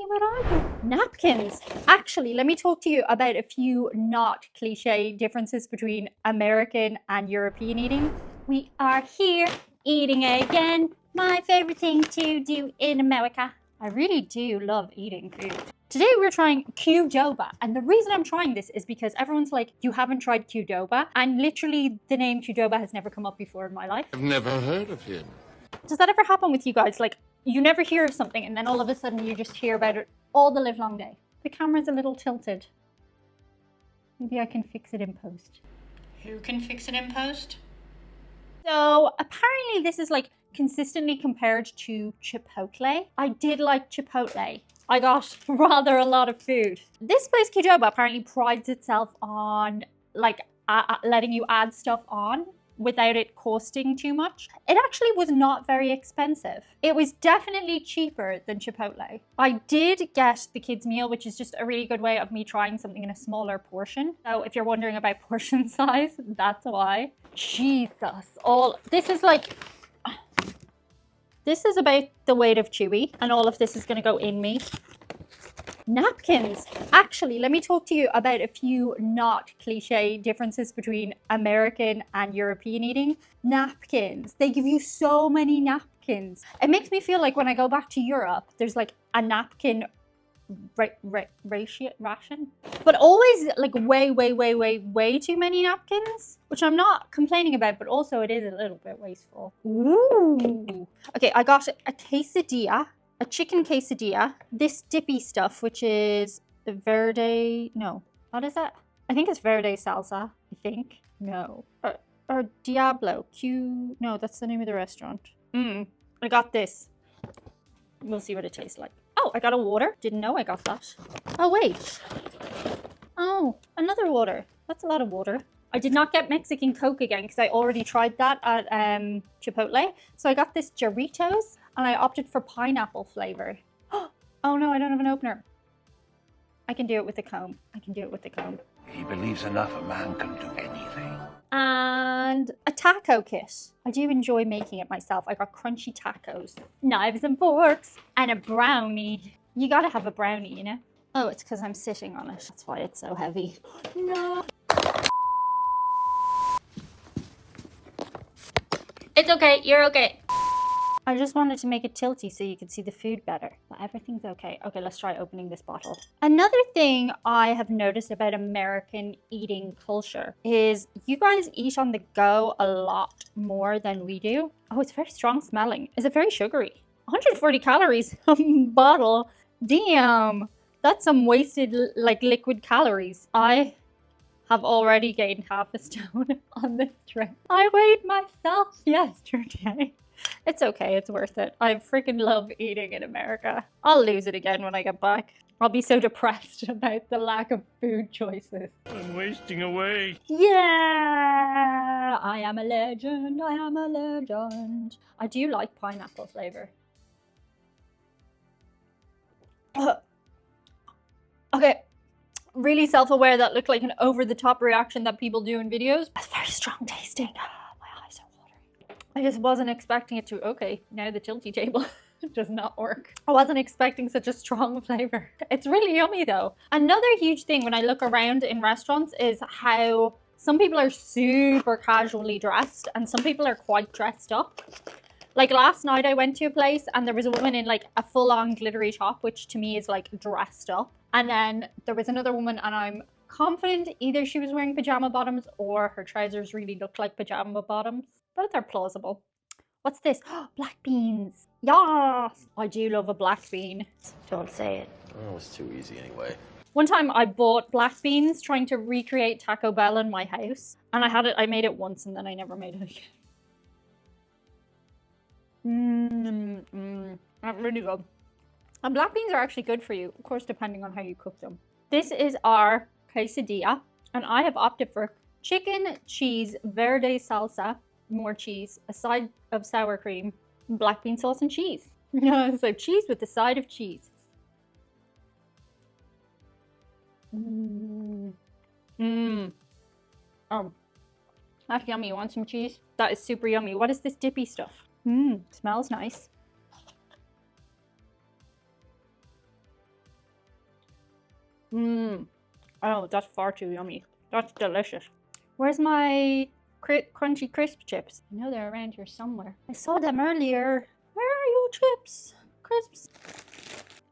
what are you? Napkins. Actually, let me talk to you about a few not cliche differences between American and European eating. We are here eating again. My favorite thing to do in America. I really do love eating food. Today we're trying Qdoba, and the reason I'm trying this is because everyone's like, you haven't tried Qdoba, and literally the name Qdoba has never come up before in my life. I've never heard of him. Does that ever happen with you guys? Like, you never hear of something and then all of a sudden you just hear about it all the live long day. The camera's a little tilted. Maybe I can fix it in post. Who can fix it in post? So apparently this is like consistently compared to Chipotle. I did like Chipotle. I got rather a lot of food. This place Qdoba apparently prides itself on like letting you add stuff on without it costing too much. It actually was not very expensive. It was definitely cheaper than Chipotle. I did get the kids meal, which is just a really good way of me trying something in a smaller portion. So if you're wondering about portion size, that's why. Jesus, this is like, this is about the weight of Chewy, and all of this is gonna go in me. Napkins. Actually, let me talk to you about a few not cliche differences between American and European eating. Napkins. They give you so many napkins. It makes me feel like when I go back to Europe, there's like a napkin ration, but always like way too many napkins, which I'm not complaining about, but also it is a little bit wasteful. Ooh. Okay, I got a quesadilla. A chicken quesadilla, this dippy stuff, which is the verde, no, what is that? I think it's verde salsa, I think. No. Or Diablo, no, that's the name of the restaurant. I got this. We'll see what it tastes like. Oh, I got a water. Didn't know I got that. Oh, wait. Oh, another water. That's a lot of water. I did not get Mexican Coke again because I already tried that at Chipotle. So I got this Doritos and I opted for pineapple flavor. Oh no, I don't have an opener. I can do it with the comb. I can do it with the comb. He believes enough a man can do anything. And a taco kit. I do enjoy making it myself. I got crunchy tacos, knives and forks, and a brownie. You gotta have a brownie, you know? Oh, it's because I'm sitting on it. That's why it's so heavy. No. It's okay, you're okay. I just wanted to make it tilty so you could see the food better. But everything's okay. Okay, let's try opening this bottle. Another thing I have noticed about American eating culture is you guys eat on the go a lot more than we do. Oh, it's very strong smelling. Is it very sugary? 140 calories a bottle. Damn, that's some wasted like liquid calories. I have already gained half a stone on this trip. I weighed myself yesterday. It's okay, it's worth it. I freaking love eating in America. I'll lose it again when I get back. I'll be so depressed about the lack of food choices. I'm wasting away. Yeah, I am a legend, I am a legend. I do like pineapple flavor. Okay. Really self-aware that looked like an over-the-top reaction that people do in videos. That's very strong tasting. My eyes are watering. I just wasn't expecting it to. Okay, now the tilty table does not work. I wasn't expecting such a strong flavor. It's really yummy though. Another huge thing when I look around in restaurants is how some people are super casually dressed and some people are quite dressed up. Like last night I went to a place and there was a woman in like a full-on glittery top, which to me is like dressed up. And then there was another woman and I'm confident either she was wearing pajama bottoms or her trousers really looked like pajama bottoms. Both are plausible. What's this? Black beans. Yes! I do love a black bean. Don't say it. Oh, it's too easy anyway. One time I bought black beans trying to recreate Taco Bell in my house. And I made it once and then I never made it again. That's really good. And black beans are actually good for you, of course, depending on how you cook them. This is our quesadilla, and I have opted for chicken, cheese, verde salsa, more cheese, a side of sour cream, black bean sauce, and cheese. So cheese with the side of cheese. Oh, that's yummy. You want some cheese? That is super yummy. What is this dippy stuff? Smells nice. Oh, that's far too yummy. That's delicious. Where's my crunchy crisp chips? I know they're around here somewhere. I saw them earlier. Where are your chips? Crisps.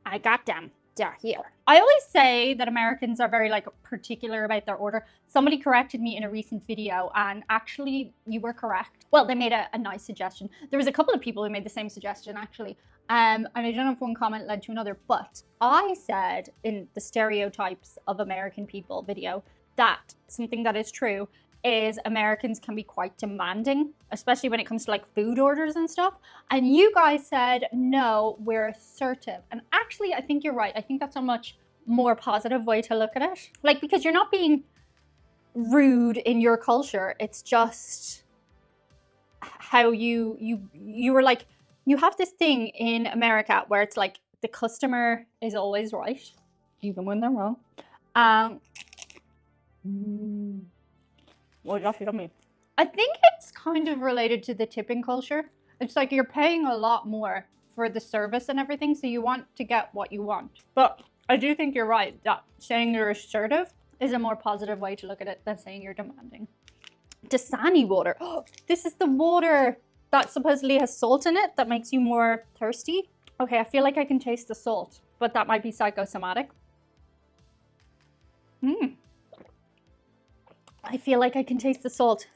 I got them. They're here. I always say that Americans are very like particular about their order. Somebody corrected me in a recent video, and actually you were correct. Well, they made a nice suggestion. There was a couple of people who made the same suggestion actually. And I don't know if one comment led to another, but I said in the stereotypes of American people video that something that is true is Americans can be quite demanding, especially when it comes to like food orders and stuff. And you guys said, no, we're assertive. And actually, I think you're right. I think that's a much more positive way to look at it. Like, because you're not being rude in your culture. It's just how you were like, you have this thing in America where it's like the customer is always right, even when they're wrong. Well, that's yummy. I think it's kind of related to the tipping culture. It's like you're paying a lot more for the service and everything, so you want to get what you want. But I do think you're right that saying you're assertive is a more positive way to look at it than saying you're demanding. Dasani water. Oh, this is the water that supposedly has salt in it that makes you more thirsty. Okay, I feel like I can taste the salt, but that might be psychosomatic. I feel like I can taste the salt.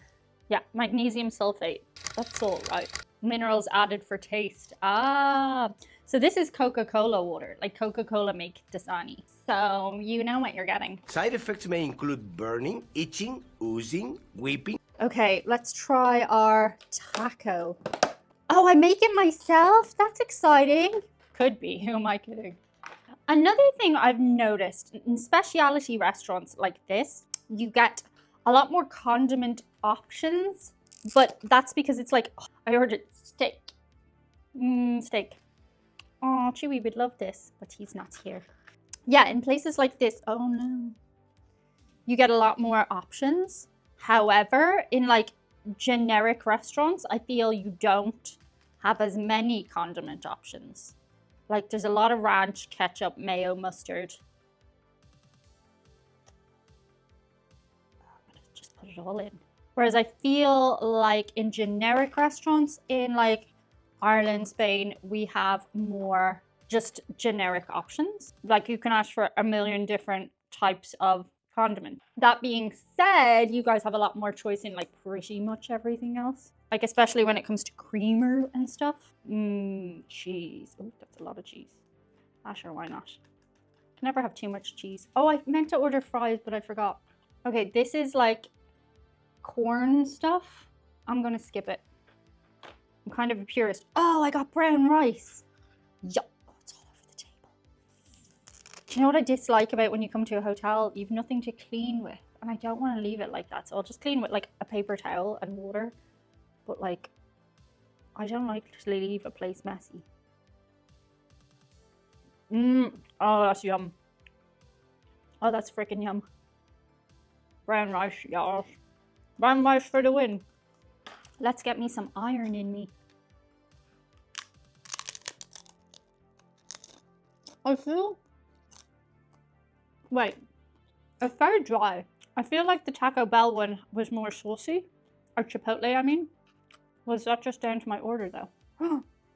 Yeah, magnesium sulfate. That's salt, right? Minerals added for taste. Ah, so this is Coca-Cola water. Like Coca-Cola make Dasani. So you know what you're getting. Side effects may include burning, itching, oozing, weeping. Okay, let's try our taco. Oh, I make it myself? That's exciting. Could be, who am I kidding? Another thing I've noticed in specialty restaurants like this, you get a lot more condiment options, but that's because it's like, oh, I ordered steak. Steak. Oh, Chewy would love this, but he's not here. Yeah, in places like this, oh no. You get a lot more options. However, in like generic restaurants, I feel you don't have as many condiment options. Like there's a lot of ranch, ketchup, mayo, mustard. Just put it all in. Whereas I feel like in generic restaurants in like Ireland, Spain, we have more just generic options. Like you can ask for a million different types of condiment. That being said, you guys have a lot more choice in like pretty much everything else. Like especially when it comes to creamer and stuff. Cheese. Oh, that's a lot of cheese. Ah, sure, why not? Can never have too much cheese. Oh, I meant to order fries, but I forgot. Okay, this is like corn stuff. I'm gonna skip it. I'm kind of a purist. Oh, I got brown rice. Yup. Oh, it's all over the table. Do you know what I dislike about when you come to a hotel? You've nothing to clean with. And I don't want to leave it like that. So I'll just clean with like a paper towel and water. But like, I don't like to leave a place messy. Oh, that's yum. Oh, that's freaking yum. Brown rice, y'all. Brown rice for the win. Let's get me some iron in me. I feel... Wait. It's very dry. I feel like the Taco Bell one was more saucy. Or Chipotle, I mean. Was that just down to my order, though?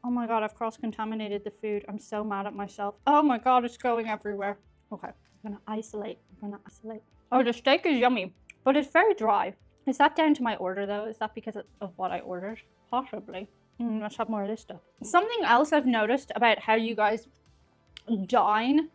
Oh my god, I've cross-contaminated the food. I'm so mad at myself. Oh my god, it's going everywhere. Okay, I'm gonna isolate. Oh, the steak is yummy, but it's very dry. Is that down to my order, though? Is that because of what I ordered? Possibly. Let's have more of this stuff. Something else I've noticed about how you guys dine.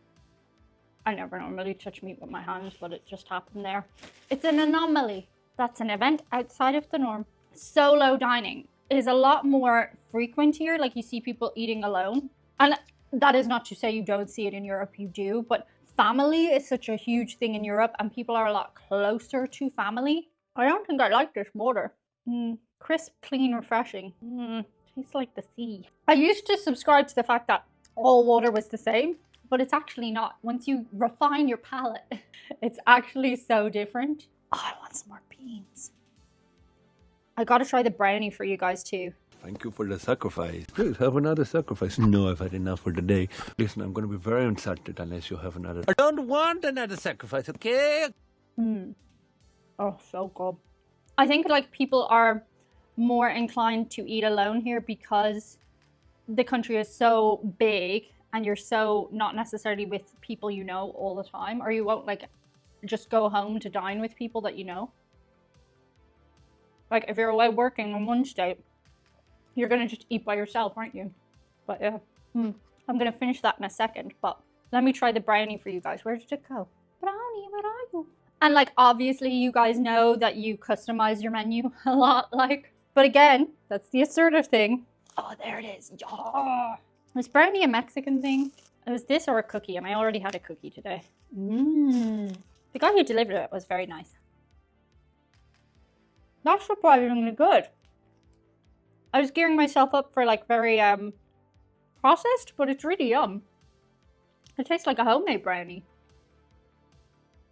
I never normally touch meat with my hands, but it just happened there. It's an anomaly. That's an event outside of the norm. Solo dining is a lot more frequent here. Like you see people eating alone. And that is not to say you don't see it in Europe, you do. But family is such a huge thing in Europe and people are a lot closer to family. I don't think I like this water. Crisp, clean, refreshing. Tastes like the sea. I used to subscribe to the fact that all water was the same, but it's actually not. Once you refine your palate, it's actually so different. Oh, I want some more beans. I gotta try the brownie for you guys too. Thank you for the sacrifice. Please have another sacrifice. No, I've had enough for the day. Listen, I'm going to be very insulted unless you have another. I don't want another sacrifice, okay? Oh, so good. I think like people are more inclined to eat alone here because the country is so big and you're so not necessarily with people you know all the time, or you won't like just go home to dine with people that you know. Like if you're away working on one state, you're gonna just eat by yourself, aren't you? But yeah, I'm gonna finish that in a second, but let me try the brownie for you guys. Where did it go? Brownie, where are you? And like, obviously you guys know that you customize your menu a lot, like, but again, that's the assertive thing. Oh, there it is. Yeah. Was brownie a Mexican thing? It was this or a cookie, and I already had a cookie today. The guy who delivered it was very nice. That's surprisingly good. I was gearing myself up for like very processed, but it's really yum. It tastes like a homemade brownie.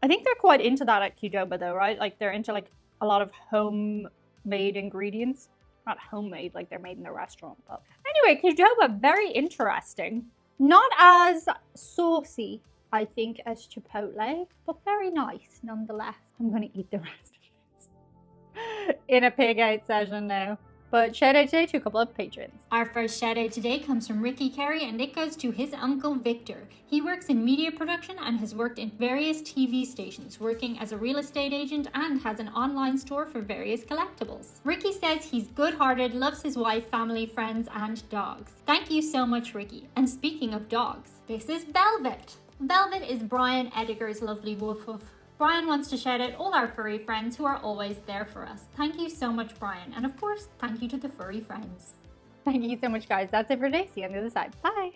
I think they're quite into that at Qdoba though, right? Like they're into like a lot of homemade ingredients. Not homemade, like they're made in a restaurant. But anyway, Qdoba, very interesting. Not as saucy, I think, as Chipotle, but very nice nonetheless. I'm gonna eat the rest of this in a pig out session now. But shout out today to a couple of patrons. Our first shout out today comes from Ricky Carey, and it goes to his uncle Victor. He works in media production and has worked in various TV stations, working as a real estate agent and has an online store for various collectibles. Ricky says he's good-hearted, loves his wife, family, friends, and dogs. Thank you so much, Ricky. And speaking of dogs, this is Velvet. Velvet is Brian Edgar's lovely woof woof. Brian wants to shout out all our furry friends who are always there for us. Thank you so much, Brian. And of course, thank you to the furry friends. Thank you so much, guys. That's it for today. See you on the other side. Bye.